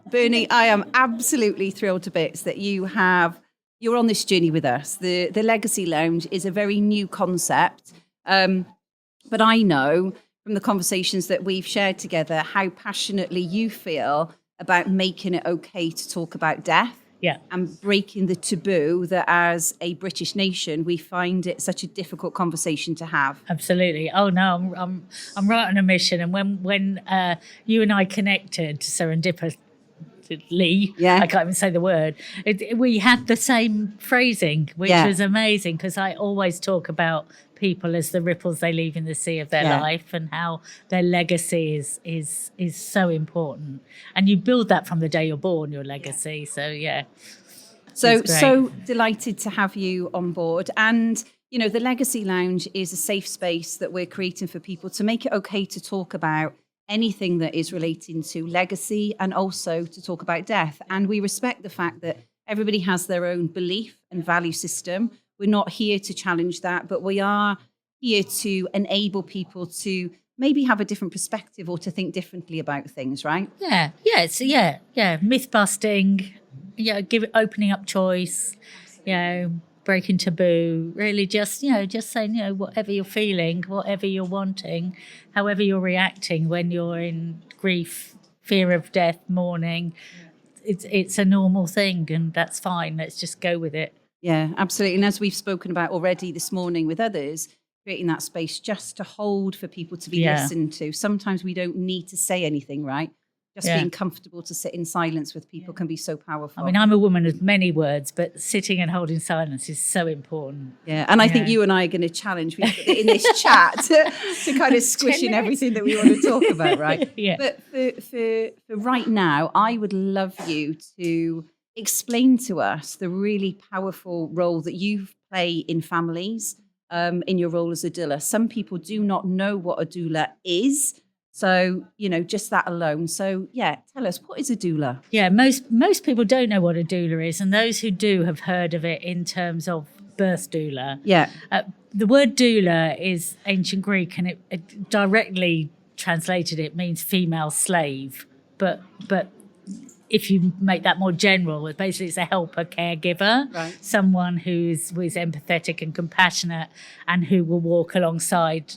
Bernie, I am absolutely thrilled to bits that you're on this journey with us. The Legacy Lounge is a very new concept, but I know from the conversations that we've shared together how passionately you feel about making it okay to talk about death. Yeah. And breaking the taboo that as a British nation, we find it such a difficult conversation to have. Absolutely. Oh no, I'm right on a mission. And when you and I connected serendipitously, Yeah. I can't even say the word, we had the same phrasing, which was amazing, because I always talk about people as the ripples they leave in the sea of their life, and how their legacy is so important. And you build that from the day you're born, your legacy. So yeah. So delighted to have you on board. And you know, the Legacy Lounge is a safe space that we're creating for people to make it okay to talk about anything that is relating to legacy, and also to talk about death. And we respect the fact that everybody has their own belief and value system. We're not here to challenge that, but we are here to enable people to maybe have a different perspective or to think differently about things, right? Yeah. Myth busting, opening up choice, breaking taboo, really just saying, whatever you're feeling, whatever you're wanting, however you're reacting when you're in grief, fear of death, mourning, it's a normal thing, and that's fine. Let's just go with it. Yeah, absolutely. And as we've spoken about already this morning with others, creating that space just to hold for people to be listened to. Sometimes we don't need to say anything, right? Just being comfortable to sit in silence with people can be so powerful. I mean, I'm a woman of many words, but sitting and holding silence is so important. Yeah, and I think you and I are going to challenge people in this chat to kind of squish in everything that we want to talk about, right? Yeah. But for right now, I would love you to explain to us the really powerful role that you play in families, in your role as a doula. Some people do not know what a doula is. So, just that alone. So, tell us, what is a doula? Yeah, most people don't know what a doula is, and those who do have heard of it in terms of birth doula. Yeah. The word doula is ancient Greek, and it directly translated, it means female slave. But if you make that more general, basically it's a helper, caregiver, right. Someone who's empathetic and compassionate, and who will walk alongside.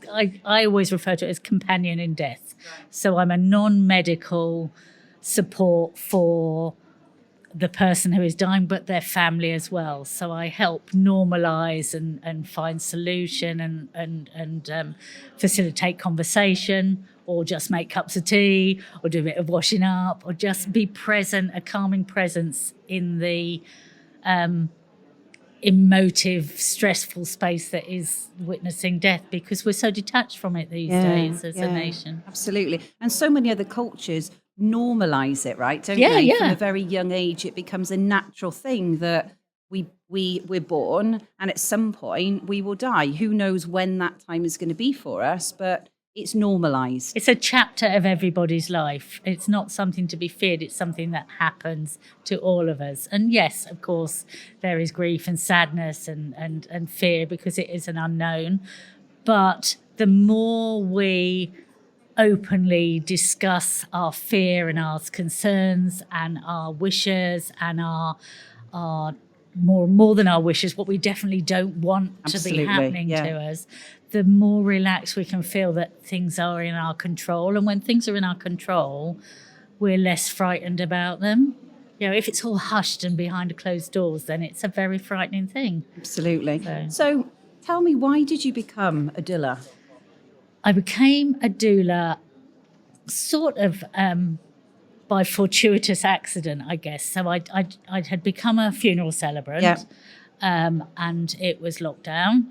I always refer to it as companion in death. Right. So I'm a non-medical support for the person who is dying, but their family as well. So I help normalise and find solution and facilitate conversation, or just make cups of tea, or do a bit of washing up, or just be present, a calming presence in the emotive, stressful space that is witnessing death, because we're so detached from it these days as a nation. Absolutely. And so many other cultures normalise it, right? Don't they? Yeah. From a very young age, it becomes a natural thing that we're born, and at some point we will die. Who knows when that time is going to be for us, but it's normalised. It's a chapter of everybody's life. It's not something to be feared. It's something that happens to all of us. And yes, of course, there is grief and sadness and fear, because it is an unknown. But the more we openly discuss our fear and our concerns and our wishes and our more than our wishes, what we definitely don't want to be happening to us, the more relaxed we can feel that things are in our control. And when things are in our control, we're less frightened about them. If it's all hushed and behind closed doors, then it's a very frightening thing. Absolutely. So tell me, why did you become a doula? I became a doula sort of by fortuitous accident, I guess. So I had become a funeral celebrant, and it was lockdown.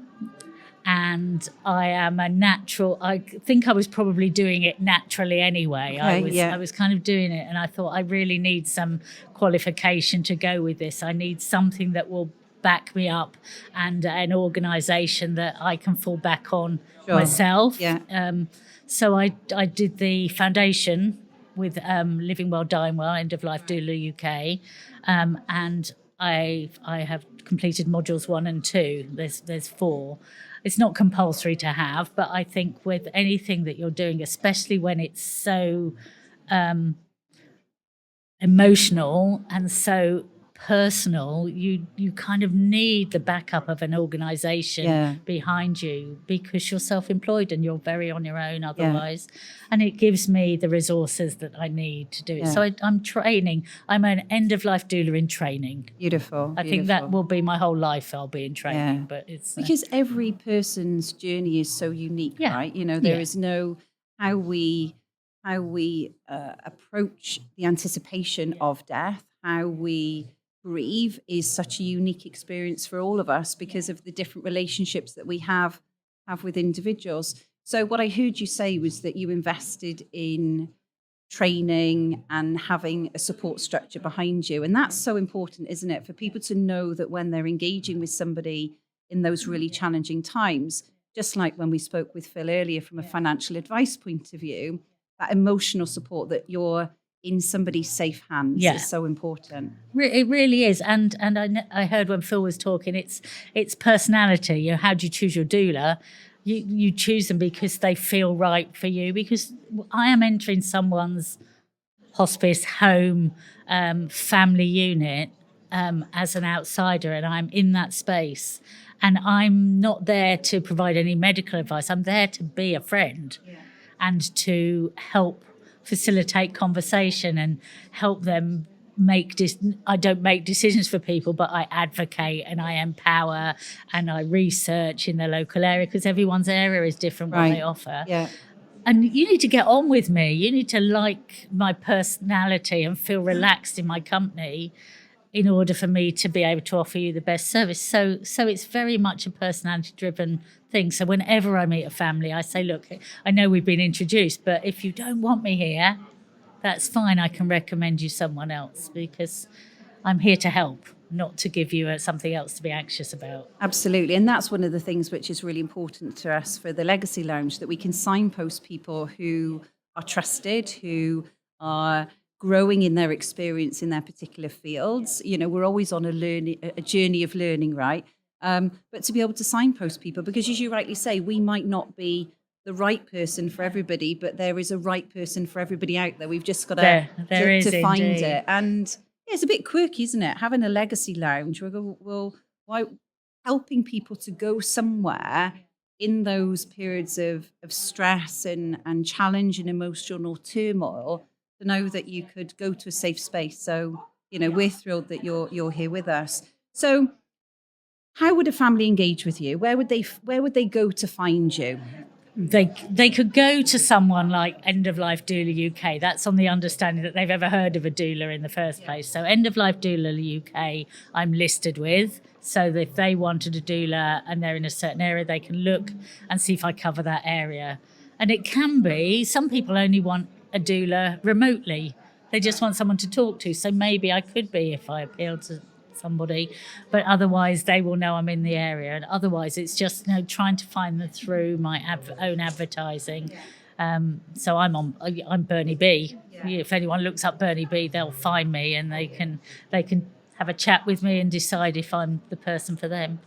And I am a natural. I think I was probably doing it naturally anyway. Okay, I was kind of doing it, and I thought, I really need some qualification to go with this. I need something that will back me up, and an organisation that I can fall back on myself. Yeah. So I did the foundation with Living Well, Dying Well, End of Life Doula UK, and I have completed modules 1 and 2. There's 4. It's not compulsory to have, but I think with anything that you're doing, especially when it's so emotional and so personal, you kind of need the backup of an organization behind you, because you're self-employed and you're very on your own otherwise. And it gives me the resources that I need to do it. So I'm training. I'm an end-of-life doula in training. Beautiful. I think that will be my whole life. I'll be in training, but it's because every person's journey is so unique, right? You know, there is no how we approach the anticipation of death, how we grieve is such a unique experience for all of us because of the different relationships that we have with individuals. So what I heard you say was that you invested in training and having a support structure behind you. And that's so important, isn't it? For people to know that when they're engaging with somebody in those really challenging times, just like when we spoke with Phil earlier from a financial advice point of view, that emotional support, that you're in somebody's safe hands is so important. It really is. And I heard when Phil was talking, it's personality. You know, how do you choose your doula? You choose them because they feel right for you, because I am entering someone's hospice, home, family unit as an outsider, and I'm in that space. And I'm not there to provide any medical advice. I'm there to be a friend and to help facilitate conversation and help them I don't make decisions for people, but I advocate and I empower and I research in the local area, because everyone's area is different what they offer. And you need to get on with me. You need to like my personality and feel relaxed in my company in order for me to be able to offer you the best service. So it's very much a personality-driven thing. So whenever I meet a family, I say, look, I know we've been introduced, but if you don't want me here, that's fine. I can recommend you someone else, because I'm here to help, not to give you something else to be anxious about. Absolutely. And that's one of the things which is really important to us for the Legacy Lounge, that we can signpost people who are trusted, who are growing in their experience in their particular fields. You know, we're always on a journey of learning, right? But to be able to signpost people, because as you rightly say, we might not be the right person for everybody, but there is a right person for everybody out there. We've just got to find it. And it's a bit quirky, isn't it? Having a Legacy Lounge, helping people to go somewhere in those periods of stress and challenge and emotional turmoil, to know that you could go to a safe space. So, you know, we're thrilled that you're here with us. So how would a family engage with you? Where would they go to find you? They could go to someone like End of Life Doula UK. That's on the understanding that they've ever heard of a doula in the first place. So End of Life Doula UK, I'm listed with. So that if they wanted a doula and they're in a certain area, they can look and see if I cover that area. And it can be, some people only want a doula remotely. They just want someone to talk to. So maybe I could be if I appeal to somebody, but otherwise they will know I'm in the area. And otherwise it's just, you know, trying to find them through my own advertising. So I'm Bernie B. If anyone looks up Bernie B, they'll find me, and they can have a chat with me and decide if I'm the person for them.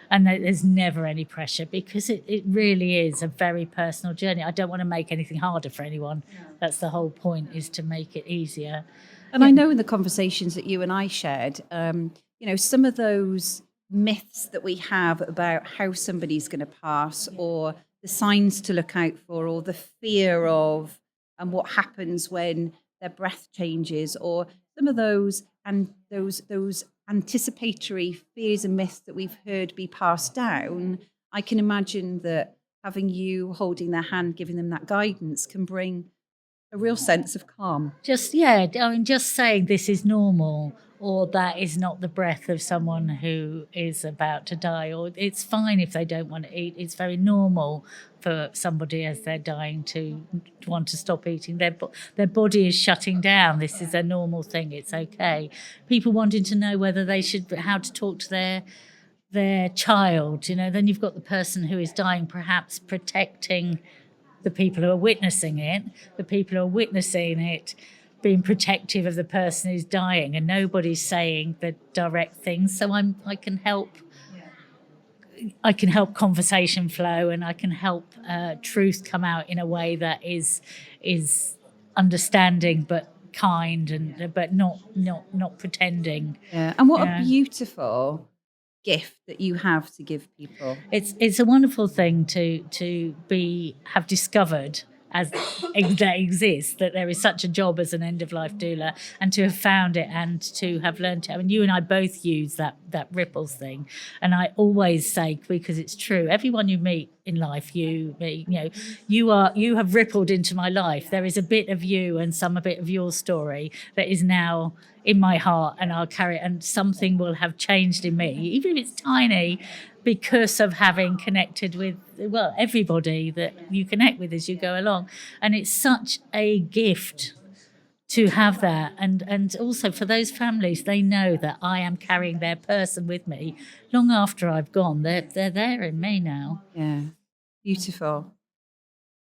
And there's never any pressure, because it really is a very personal journey. I don't want to make anything harder for anyone. That's the whole point, is to make it easier. And I know in the conversations that you and I shared, you know, some of those myths that we have about how somebody's going to pass, or the signs to look out for, or the fear of, and what happens when their breath changes, or some of those anticipatory fears and myths that we've heard be passed down. I can imagine that having you holding their hand, giving them that guidance, can bring a real sense of calm. Just saying this is normal, or that is not the breath of someone who is about to die, or it's fine if they don't want to eat. It's very normal for somebody as they're dying to want to stop eating. Their body is shutting down. This is a normal thing. It's okay. People wanting to know how to talk to their child. You know, then you've got the person who is dying, perhaps protecting the people who are witnessing it, being protective of the person who's dying, and nobody's saying the direct things. So I can help conversation flow, and I can help truth come out in a way that is understanding but kind but not pretending. Yeah. And what a beautiful gift that you have to give people. It's a wonderful thing to have discovered as that exists, that there is such a job as an end of life doula, and to have found it and to have learned it. I mean, you and I both use that ripples thing, and I always say, because it's true, everyone you meet in life, you have rippled into my life. There is a bit of you and a bit of your story that is now in my heart, and I'll carry it, and something will have changed in me, even if it's tiny, because of having connected with, well, everybody that you connect with as you go along. And it's such a gift to have that. And also for those families, they know that I am carrying their person with me long after I've gone. They're there in me now. Yeah, beautiful.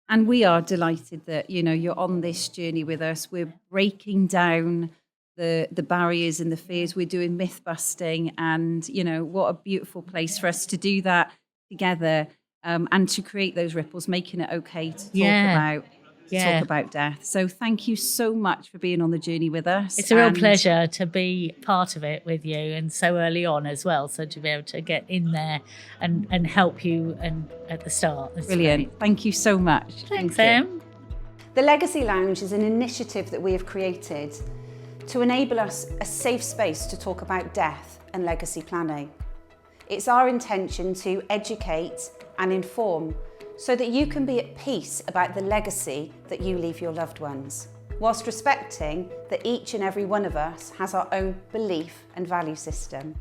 And we are delighted that, you're on this journey with us. We're breaking down the barriers and the fears. We're doing myth busting, and what a beautiful place for us to do that together, and to create those ripples, making it okay to talk about death. So thank you so much for being on the journey with us. It's a real pleasure to be part of it with you, and so early on as well, so to be able to get in there and help you and at the start. That's brilliant. Great. Thank you so much. Thanks, Em. The Legacy Lounge is an initiative that we have created to enable us a safe space to talk about death and legacy planning. It's our intention to educate and inform so that you can be at peace about the legacy that you leave your loved ones, whilst respecting that each and every one of us has our own belief and value system.